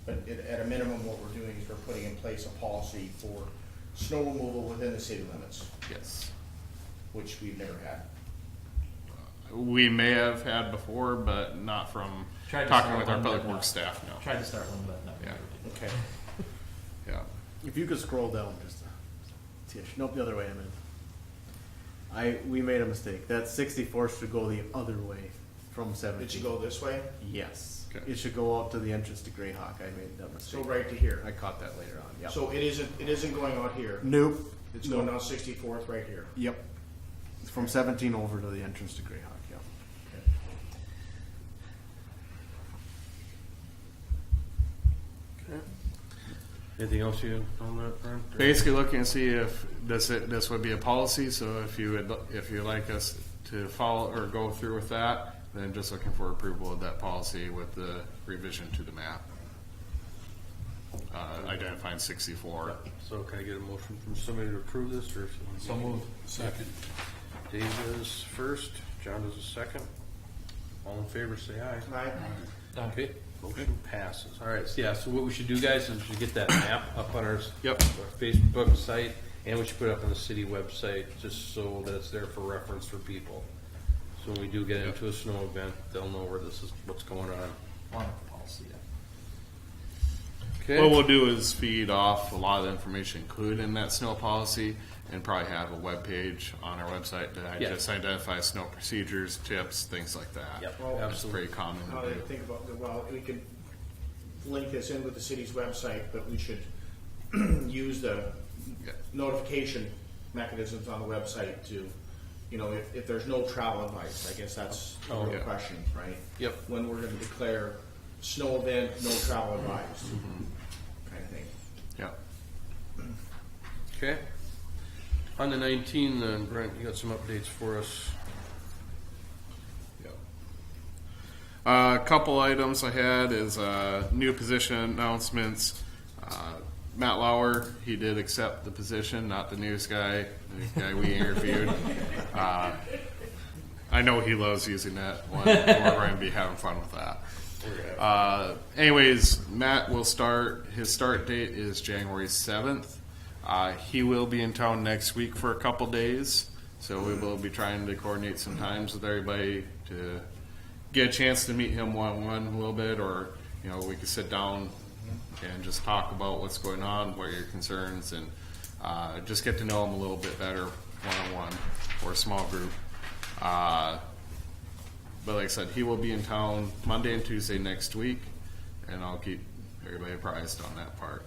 But at a minimum, what we're doing is we're putting in place a policy for snow removal within the city limits, Yes. which we've never had. We may have had before, but not from talking with our public works staff, no. Tried to start one, but not. Yeah. Okay. Yeah. If you could scroll down just Tish, nope, the other way I'm in. We made a mistake. That 64th should go the other way from 17. Did you go this way? Yes. Okay. It should go out to the entrance to Greyhawk. I made that mistake. So right to here. I caught that later on. Yep. So it isn't going out here. Nope. It's going down 64th right here. Yep. It's from 17 over to the entrance to Greyhawk. Yep. Anything else you on that front? Basically looking to see if this would be a policy, so if you'd like us to follow or go through with that, then just looking for approval of that policy with the revision to the map. Identifying 64. So can I get a motion from somebody to approve this, or if you want to? So moved. Second. Dave does first, John does a second. All in favor, say aye. Aye. Okay, motion passes. All right, so yeah, so what we should do, guys, is we should get that map up on our Yep. our Facebook site, and we should put it up on the city website, just so that it's there for reference for people. So when we do get into a snow event, they'll know where this is, what's going on. Wonderful policy, yeah. Okay? What we'll do is feed off a lot of the information included in that snow policy and probably have a web page on our website that Yeah. just identifies snow procedures, tips, things like that. Yep, Well, That's absolutely. pretty common Now to that I do. think about we could link this in with the city's website, but we should use the Yeah. notification mechanisms on the website to, if there's no travel advice, I guess that's the Oh, real yeah. question, right? Yep. When we're gonna declare snow event, no travel advice, kind of thing. Yeah. Okay. On the 19th, then, Brent, you got some updates for us. A couple items I had is new position announcements. Matt Lauer, he did accept the position, not the news guy, the guy we interviewed. I know he loves using that one. We're going to be having fun with that. Anyways, Matt will start. His start date is January 7th. He will be in town next week for a couple days, so we will be trying to coordinate some times with everybody to get a chance to meet him one-on-one a little bit, or we could sit down and just talk about what's going on, what are your concerns, and just get to know him a little bit better one-on-one or a small group. But like I said, he will be in town Monday and Tuesday next week, and I'll keep everybody apprised on that part.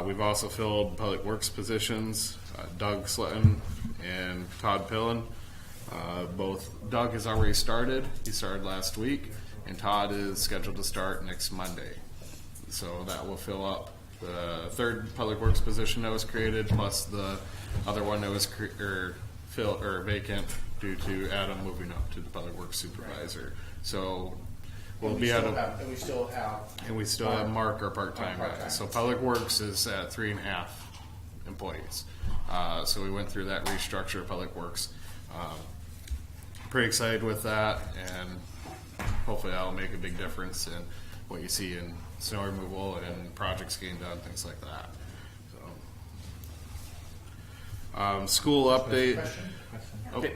We've also filled public works positions, Doug Slutton and Todd Pillen. Both Doug has already started. He started last week, and Todd is scheduled to start next Monday. So that will fill up the third public works position that was created, plus the other one that was vacant due to Adam moving up to the public works supervisor. So we'll be at And we still have Mark, our part-time guy. Part-time. So public works is at 3.5 employees. So we went through that restructure of public works. Pretty excited with that, and hopefully that'll make a big difference in what you see in snow removal and projects getting done, things like that. So, school update. Question? Oh, Okay.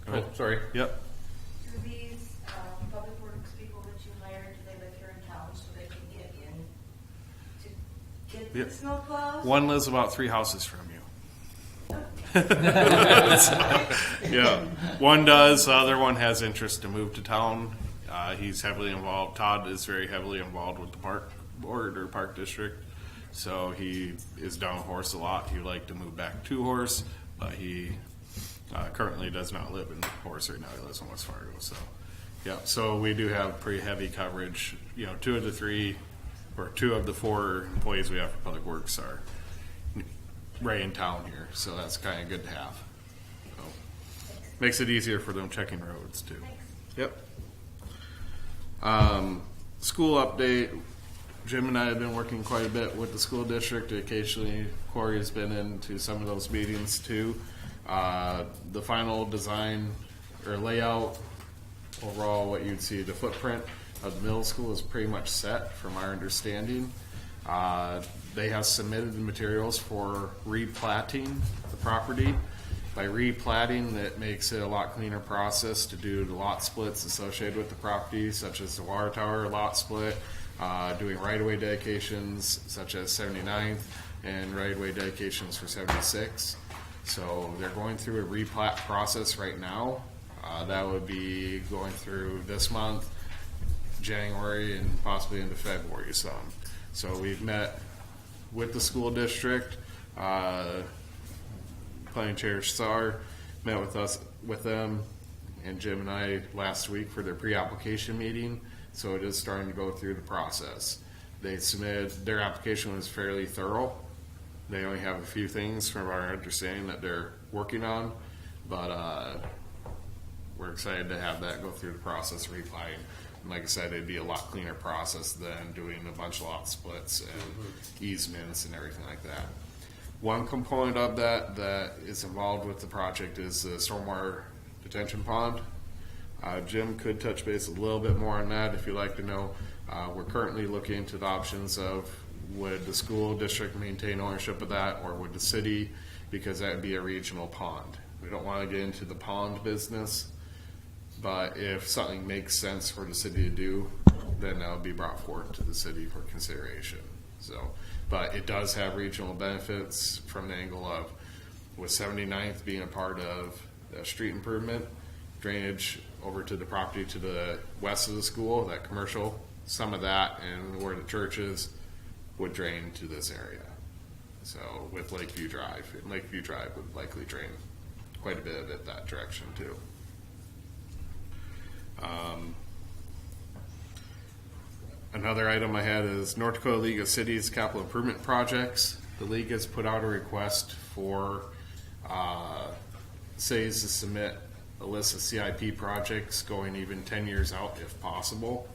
Oh, sorry. yep. Do these public works people that you hired, do they live here in town so they can get in to get Yep. the snow plows? One lives about 3 houses from you. Yeah, one does. The other one has interest to move to town. He's heavily involved. Todd is very heavily involved with the park board or park district, so he is down Horace a lot. He'd like to move back to Horace, but he currently does not live in Horace right now. He lives in West Fargo. So, yeah. So we do have pretty heavy coverage. 2 of the 3 or 2 of the 4 employees we have for public works are right in town here, so that's kind of good to have. So, makes it easier for them checking roads too. Yep. School update. Jim and I have been working quite a bit with the school district. Occasionally, Corey has been into some of those meetings too. The final design or layout, overall, what you'd see, the footprint of the middle school is pretty much set from our understanding. They have submitted the materials for replatting the property. By replatting, that makes it a lot cleaner process to do the lot splits associated with the property, such as the water tower lot split, doing right-of-way dedications such as 79th, and right-of-way dedications for 76. So they're going through a replat process right now. That would be going through this month, January, and possibly into February some. So we've met with the school district, Planning Chair Sar met with them, and Jim and I last week for their pre-application meeting. So it is starting to go through the process. They submitted, their application was fairly thorough. They only have a few things from our understanding that they're working on, but we're excited to have that go through the process of replatting. And like I said, it'd be a lot cleaner process than doing a bunch of lot splits and easements and everything like that. One component of that is involved with the project is the stormwater detention pond. Jim could touch base a little bit more on that if you'd like to know. We're currently looking into the options of would the school district maintain ownership of that, or would the city, because that would be a regional pond. We don't want to get into the pond business, but if something makes sense for the city to do, then that would be brought forward to the city for consideration. So, but it does have regional benefits from the angle of, with 79th being a part of the street improvement, drainage over to the property to the west of the school, that commercial, some of that and where the church is would drain to this area. So with Lakeview Drive, and Lakeview Drive would likely drain quite a bit of it that direction too. Another item I had is North Dakota League of Cities capital improvement projects. The league has put out a request for cities to submit a list of CIP projects going even 10 years out if possible.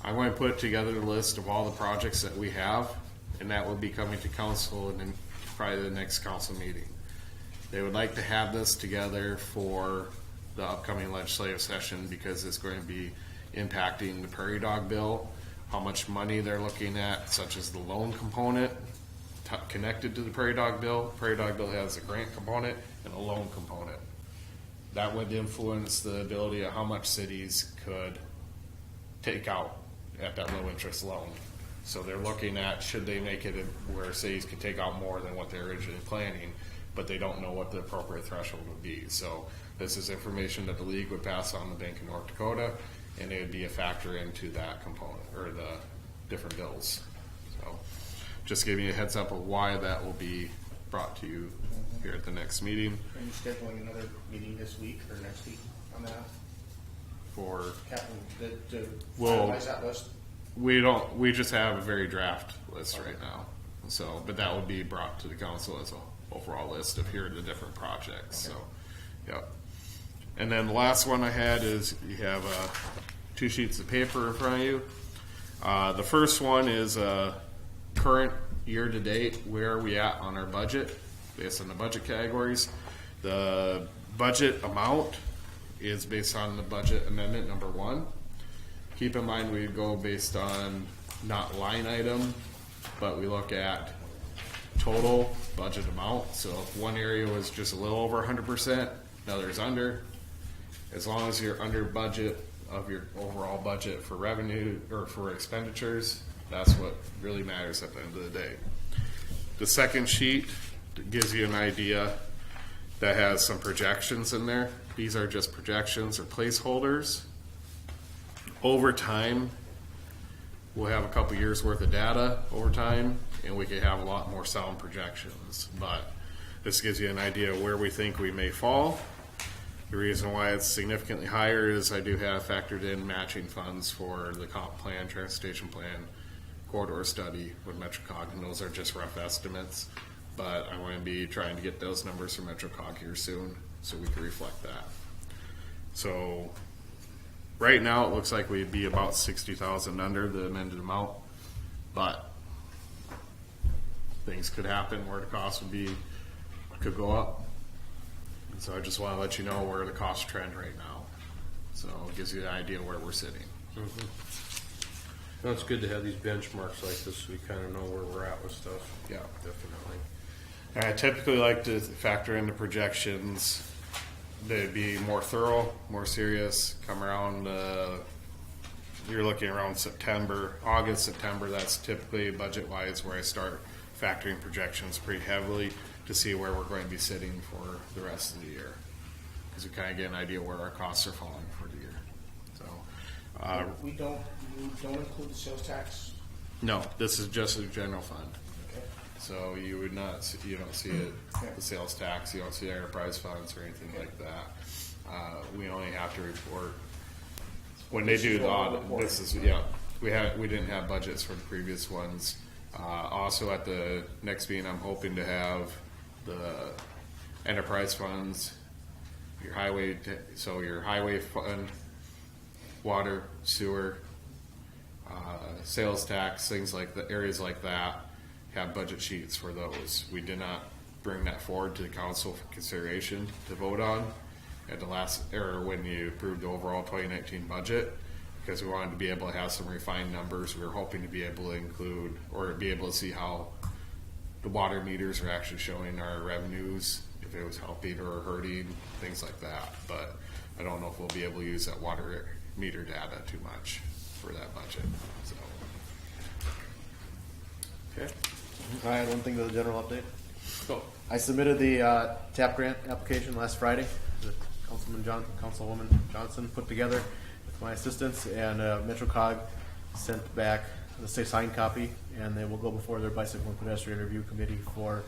I'm going to put together the list of all the projects that we have, and that will be coming to council in probably the next council meeting. They would like to have this together for the upcoming legislative session because it's going to be impacting the prairie dog bill, how much money they're looking at, such as the loan component connected to the prairie dog bill. Prairie dog bill has a grant component and a loan component. That would influence the ability of how much cities could take out at that low interest loan. So they're looking at, should they make it where cities can take out more than what they're originally planning, but they don't know what the appropriate threshold would be. So this is information that the league would pass on the Bank of North Dakota, and it would be a factor into that component or the different bills. So just giving you a heads up of why that will be brought to you here at the next meeting. Are you scheduling another meeting this week or next week on that? For Captain, to Well- finalize that list? we just have a very draft list right now. So, but that will be brought to the council as a overall list of here are the different projects. So, yep. And then the last one I had is you have 2 sheets of paper in front of you. The first one is current year to date. Where are we at on our budget based on the budget categories? The budget amount is based on the budget amendment number 1. Keep in mind we go based on not line item, but we look at total budget amount. So if one area was just a little over 100%, another's under. As long as you're under budget of your overall budget for revenue or for expenditures, that's what really matters at the end of the day. The second sheet gives you an idea that has some projections in there. These are just projections or placeholders. Over time, we'll have a couple years worth of data over time, and we could have a lot more sound projections. But this gives you an idea of where we think we may fall. The reason why it's significantly higher is I do have factored in matching funds for the comp plan, transportation plan, corridor study with MetroCog, and those are just rough estimates. But I'm going to be trying to get those numbers from MetroCog here soon so we can reflect that. So right now it looks like we'd be about 60,000 under the amended amount, but things could happen where the cost could go up. And so I just want to let you know where the cost trend right now. So it gives you an idea where we're sitting. No, it's good to have these benchmarks like this, so we kind of know where we're at with stuff. Yeah. Definitely. And I typically like to factor into projections. They'd be more thorough, more serious. Come around, you're looking around September, August, September. That's typically budget-wise where I start factoring projections pretty heavily to see where we're going to be sitting for the rest of the year. Because we kind of get an idea where our costs are falling for the year. So, You don't include the sales tax? no, this is just a general fund. Okay. So you would not, you don't see it, Okay. the sales tax, you don't see enterprise funds or anything like that. We only have to report, when they do the audit, this is, yeah, we didn't have budgets for the previous ones. Also at the next meeting, I'm hoping to have the enterprise funds, your highway, so your highway fund, water, sewer, sales tax, things like the areas like that, have budget sheets for those. We did not bring that forward to the council for consideration to vote on at the last, or when you approved the overall 2019 budget, because we wanted to be able to have some refined numbers. We were hoping to be able to include, or be able to see how the water meters are actually showing our revenues, if it was helping or hurting, things like that. But I don't know if we'll be able to use that water meter data too much for that budget, so. Okay. I had one thing to the general update. Oh, I submitted the TAP grant application last Friday. The Councilwoman Johnson put together with my assistance, and MetroCog sent back the signed copy, and they will go before their bicycle and pedestrian review committee for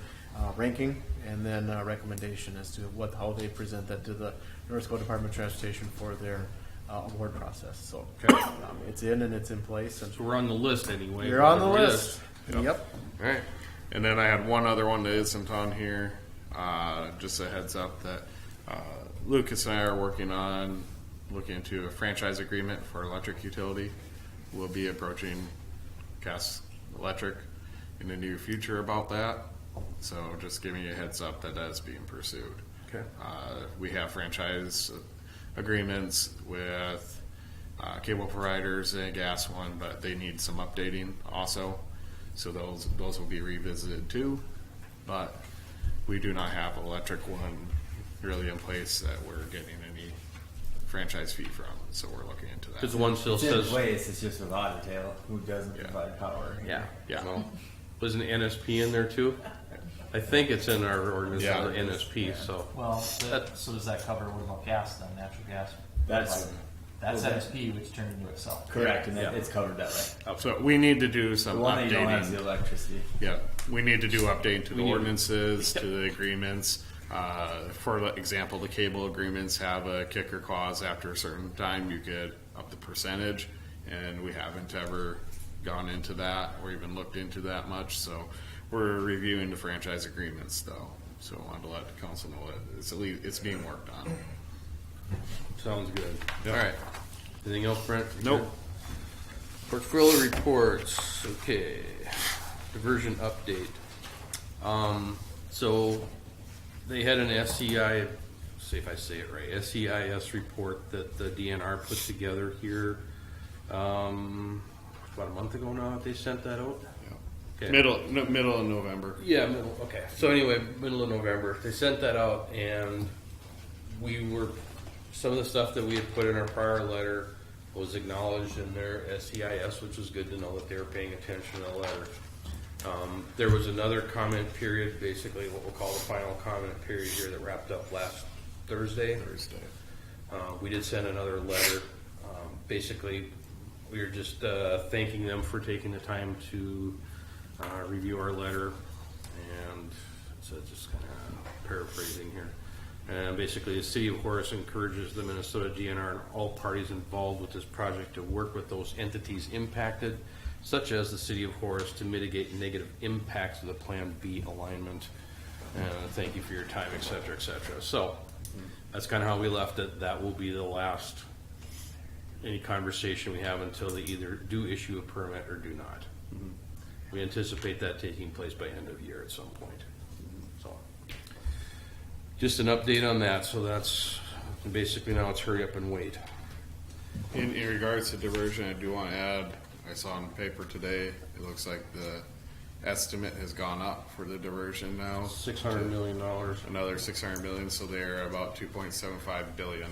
ranking, and then recommendation as to how they present that to the North Dakota Department of Transportation for their award process. So it's in and it's in place, and so we're on the list anyway. you're on the whatever it list. Yep. Yep. All right. And then I had one other one that isn't on here. Just a heads up that Lucas and I are working on looking into a franchise agreement for electric utility. We'll be approaching Cass Electric in the near future about that. So just giving you a heads up that that's being pursued. Okay. We have franchise agreements with cable providers and a gas one, but they need some updating also. So those will be revisited too. But we do not have an electric one really in place that we're getting any franchise fee from. So we're looking into that. Because the one still It's in says, place, it's just with Otter Tail, who doesn't Yeah. provide power. yeah, Yeah. no. Wasn't NSP in there too? I think it's in our ordinance, Yeah. the NSP, so. Well, so does that cover, what about gas then, natural gas? That's That's okay. NSP, which turned into Excel. correct, and Yeah. it's covered that way. So we need to do The some one that you don't have is the updating. electricity. Yeah, we need to do update to the We need- ordinances, to the agreements. For example, the cable agreements have a kicker clause. After a certain time, you get up the percentage, and we haven't ever gone into that or even looked into that much. So we're reviewing the franchise agreements, though. So I wanted to let the council know that it's at least it's being worked on. Sounds good. Yep. All right. Anything else, Brent? You Nope. good? Portfolio reports. Okay. Diversion update. So they had an SEI, see if I say it right, SEIS report that the DNR put together here. About a month ago now that they sent that out. Okay. Middle of November. Yeah, middle, okay. So anyway, middle of November, they sent that out, and some of the stuff that we had put in our prior letter was acknowledged in their SEIS, which was good to know that they were paying attention to the letter. There was another comment period, basically what we'll call the final comment period here, that wrapped up last Thursday. We did send another letter. Basically, we were just thanking them for taking the time to review our letter, and so just kind of paraphrasing here. And basically, the City of Horace encourages the Minnesota DNR and all parties involved with this project to work with those entities impacted, such as the City of Horace, to mitigate negative impacts of the Plan B alignment. And thank you for your time, et cetera, et cetera. So that's kind of how we left it. That will be the last any conversation we have until they either do issue a permit or do not. We anticipate that taking place by end of year at some point. So, just an update on that. So that's basically now it's hurry up and wait. In regards to diversion, I do want to add, I saw in the paper today, it looks like the estimate has gone up for the diversion now. $600 million. Another 600 million, so they're about 2.75 billion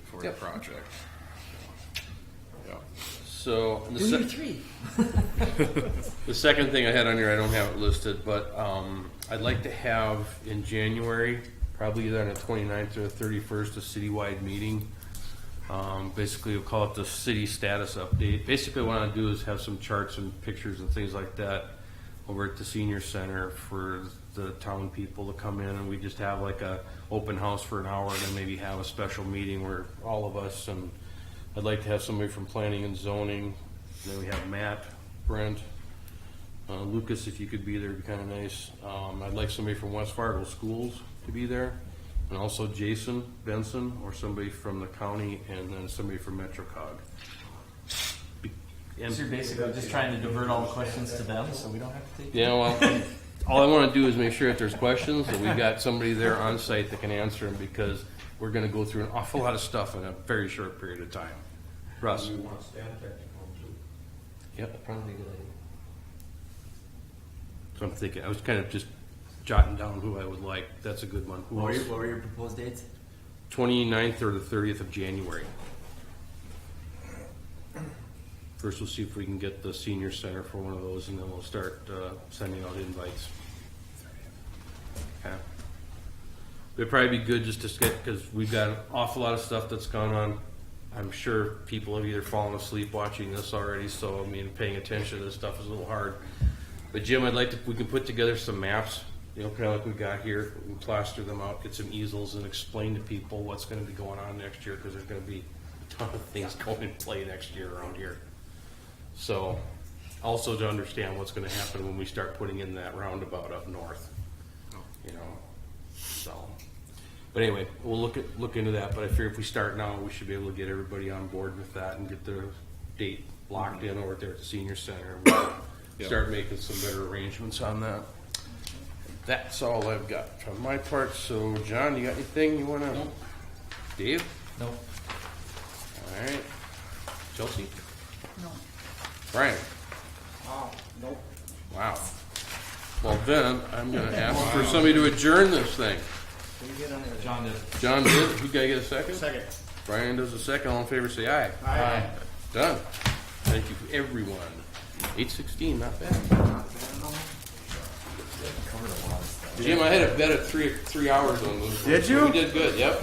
for Yep. the project. Yeah. So the second thing I had on here, I don't have it listed, but I'd like to have in January, probably either on the 29th or the 31st, a citywide meeting. Basically, we'll call it the city status update. Basically, what I want to do is have some charts and pictures and things like that over at the senior center for the town people to come in, and we just have like a open house for an hour, and then maybe have a special meeting where all of us, and I'd like to have somebody from planning and zoning. Then we have Matt, Brent, Lucas, if you could be there, it'd be kind of nice. I'd like somebody from West Fargo Schools to be there, and also Jason Benson or somebody from the county, and then somebody from MetroCog. So you're basically just trying to divert all the questions to them, so we don't have to take. Yeah, well, all I want to do is make sure if there's questions that we got somebody there on site that can answer them, because we're going to go through an awful lot of stuff in a very short period of time. Russ? We want Stan Tech to come too. Yep. Probably a good idea. So I'm thinking, I was kind of just jotting down who I would like. That's a good one. Who What else? were your proposed dates? 29th or the 30th of January. First, we'll see if we can get the senior center for one of those, and then we'll start sending out invites. Okay. It'd probably be good just to get, because we've got an awful lot of stuff that's gone on. I'm sure people have either fallen asleep watching this already, so I mean, paying attention to this stuff is a little hard. But Jim, I'd like to, we can put together some maps, you know, kind of like we got here, we can plaster them out, get some easels, and explain to people what's going to be going on next year, because there's going to be a ton of things going in play next year around here. So, also to understand what's going to happen when we start putting in that roundabout up north, you know. So, but anyway, we'll look into that. But I figure if we start now, we should be able to get everybody on board with that and get the date locked in over there at the senior center. We'll start making some better arrangements on that. That's all I've got from my part. So, John, you got anything you want to? Nope. Dave? Nope. All right. Chelsea? No. Brian? Nope. Wow. Well, then, I'm going to ask for somebody to adjourn this thing. John did. John did. You gotta get a second? Second. Brian does a second. All in favor, say aye. Aye. Done. Thank you, everyone. 8:16, not bad. Jim, I had a bet at 3 hours on this. Did you? We did good, yep.